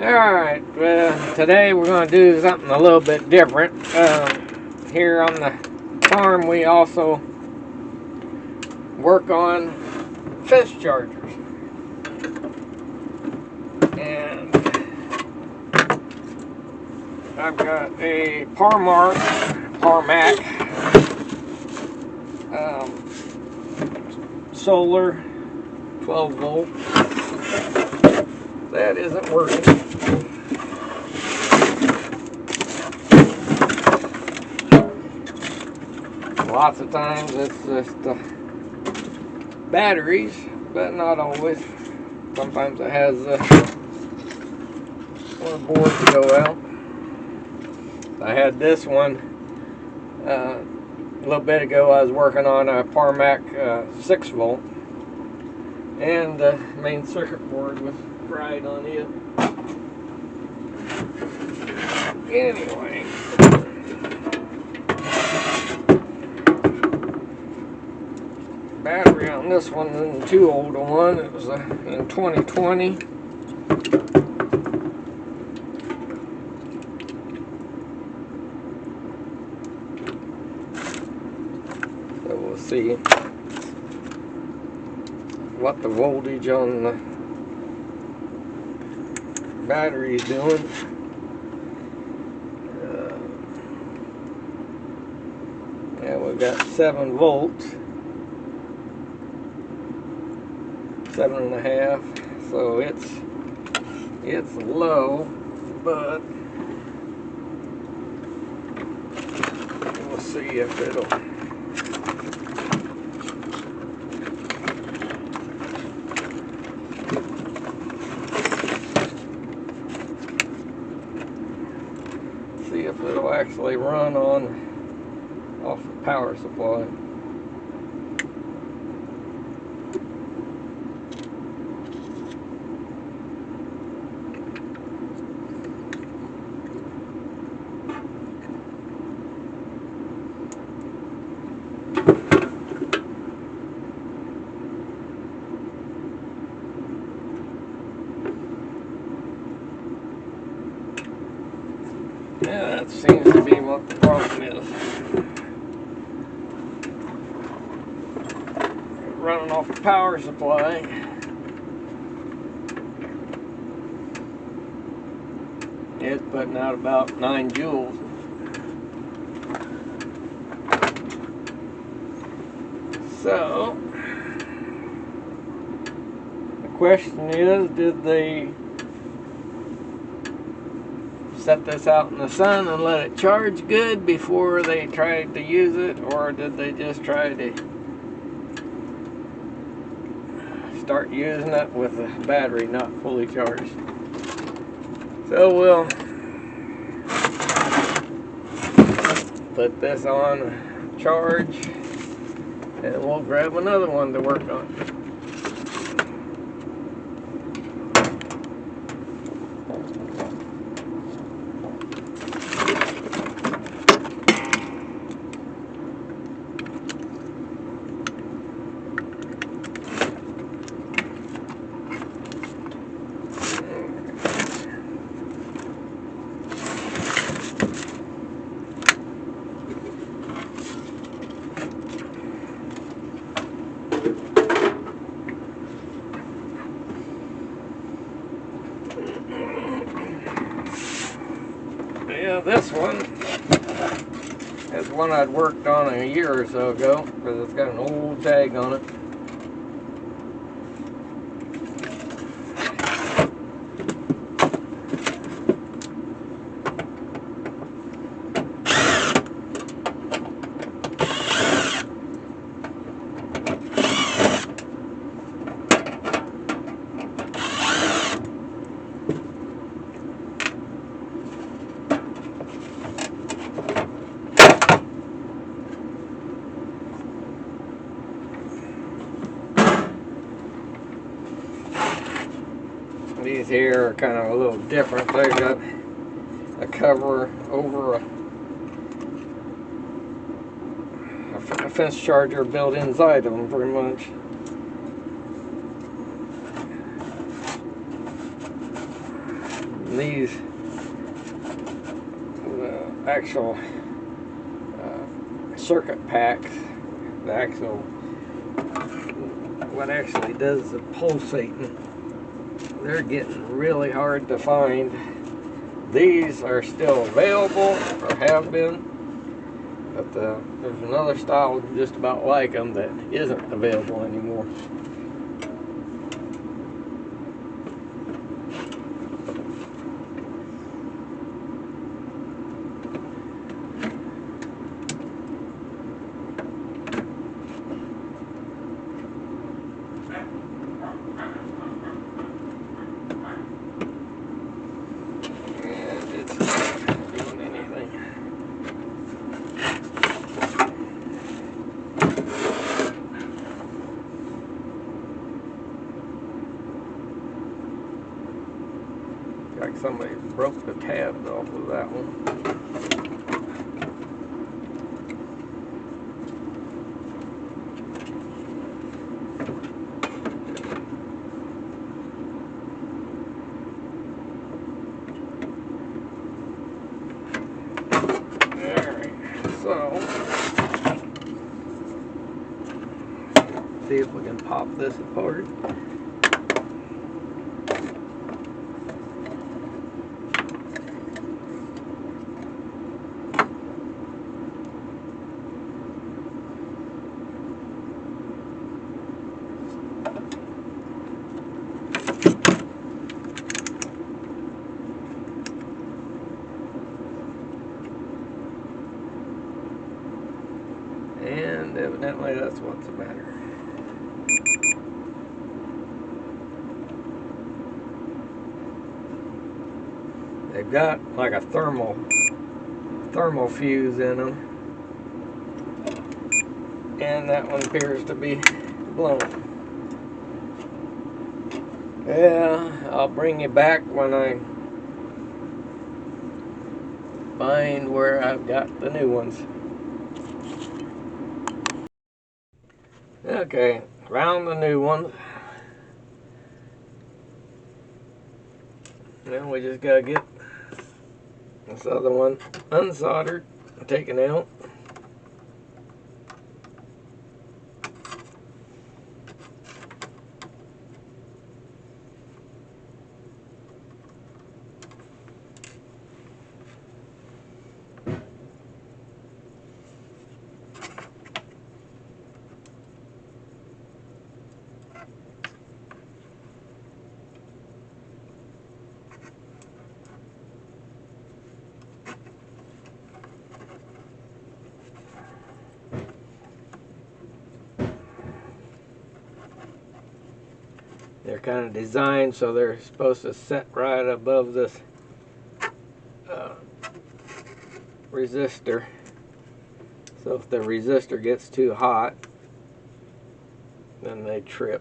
Alright, well, today we're going to do something a little bit different. Here on the farm we also work on fence chargers. And I've got a Parmac 12 volt. That isn't working. Lots of times it's just batteries, but not always. Sometimes it has one board to go out. I had this one a little bit ago. I was working on a Parmac 6 volt, and the main circuit board was fried on it. Anyway, battery on this one isn't too old a one. It was in 2020. So we'll see what the voltage on the battery is doing. Yeah, we've got 7 volts, 7.5. So it's low, but we'll see if it'll. See if it'll actually run off the power supply. Yeah, that seems to be what the problem is. Running off the power supply. It's putting out about 9 joules. So, the question is, did they set this out in the sun and let it charge good before they tried to use it, or did they just try to start using it with the battery not fully charged? So we'll put this on charge and we'll grab another one to work on. Yeah, this one is one I'd worked on a year or so ago because it's got an old tag on it. These here are kind of a little different. They've got a cover over a fence charger built inside of them, pretty much. these actual circuit packs, the actual what actually does the pulsating, they're getting really hard to find. These are still available, or have been, but there's another style just about like them that isn't available anymore. Like somebody broke the tabs off of that one. Alright, so see if we can pop this apart. And evidently that's what's the matter. They've got like a thermal fuse in them, and that one appears to be blown. Yeah, I'll bring you back when I find where I've got the new ones. Okay, found the new ones. Now we just gotta get this other one unsoldered and taken out. They're kind of designed so they're supposed to set right above this resistor. So if the resistor gets too hot, then they trip.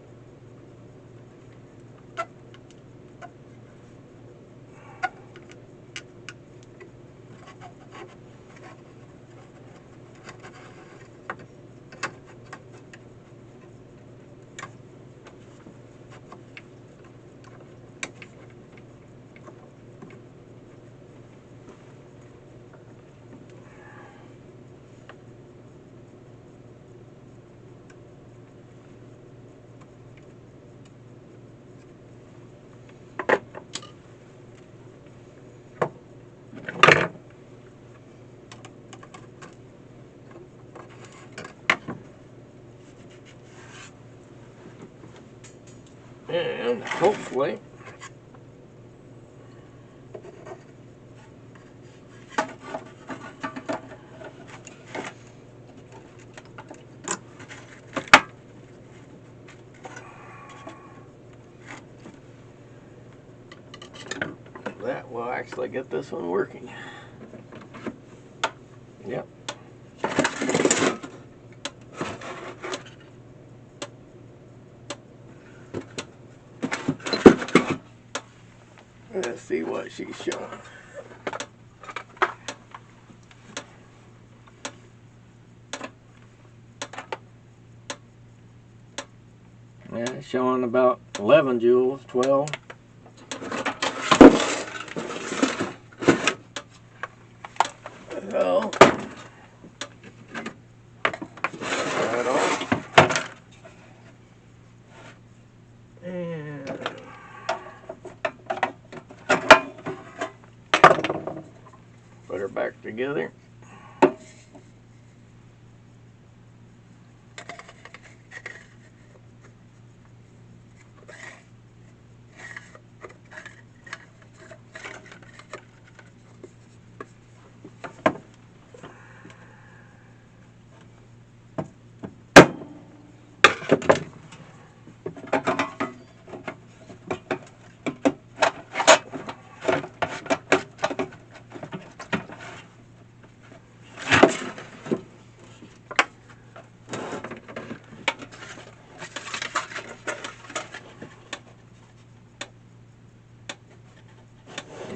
And hopefully that will actually get this one working. Yep. Let's see what she's showing. Yeah, it's showing about 11 joules, 12. back together.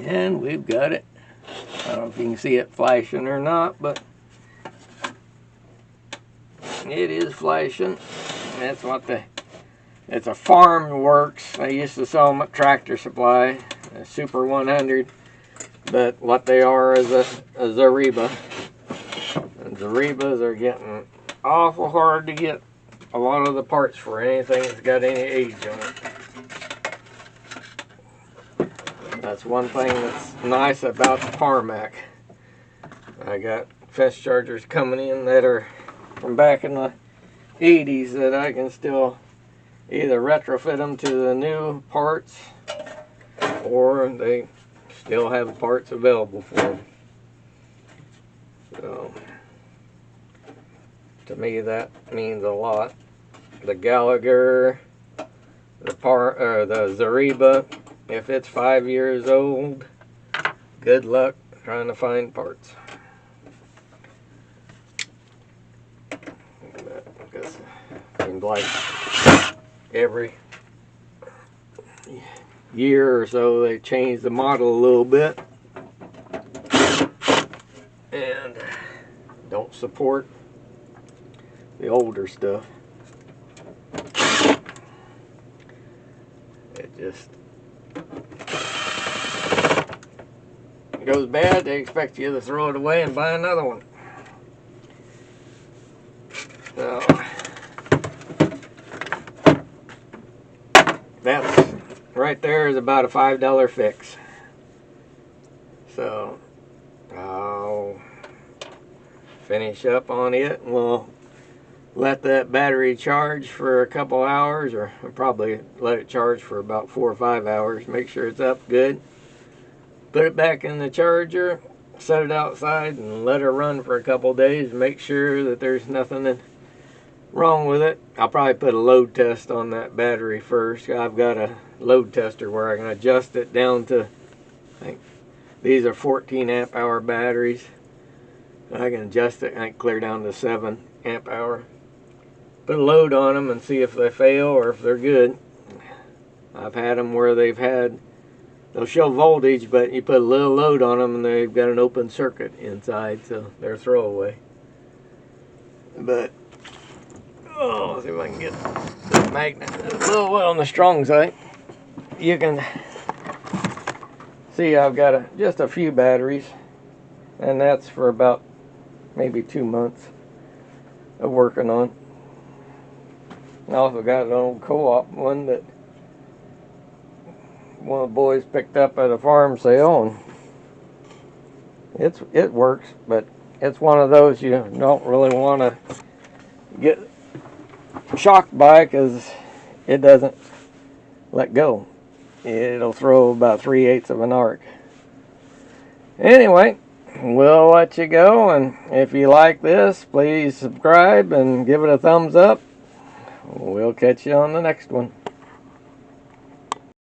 And we've got it. I don't know if you can see it flashing or not, but it is flashing. That's what it's a Farm Works. I used to sell them at Tractor Supply, a Super 100, but what they are is a Zareba. And Zarebas are getting awful hard to get a lot of the parts for anything that's got any age on it. That's one thing that's nice about the Tarmac. I got fest chargers coming in that are from back in the 80s that I can still either retrofit them to the new parts, or they still have parts available for them. So to me that means a lot. The Gallagher, the Zareba, if it's 5 years old, good luck trying to find parts. Because it seems like every year or so they change the model a little bit and don't support the older stuff. It just goes bad, they expect you to throw it away and buy another one. So that's right there is about a $5 fix. So I'll finish up on it and we'll let that battery charge for a couple hours, or I'll probably let it charge for about 4 or 5 hours. Make sure it's up good. Put it back in the charger, set it outside, and let it run for a couple days. Make sure that there's nothing wrong with it. I'll probably put a load test on that battery first. I've got a load tester where I can adjust it down to, I think these are 14 amp hour batteries. I can adjust it and clear down to 7 amp hour. Put a load on them and see if they fail or if they're good. I've had them where they'll show voltage, but you put a little load on them and they've got an open circuit inside, so they're throwaway. But let's see if I can get the magnet a little well on the strong side. You can see I've got just a few batteries, and that's for about maybe 2 months of working on. I also got an old co-op one that one of the boys picked up at a farm sale, and it works, but it's one of those you don't really want to get shocked by because it doesn't let go. It'll throw about 3/8 of an arc. Anyway, we'll let you go, and if you like this, please subscribe and give it a thumbs up. We'll catch you on the next one.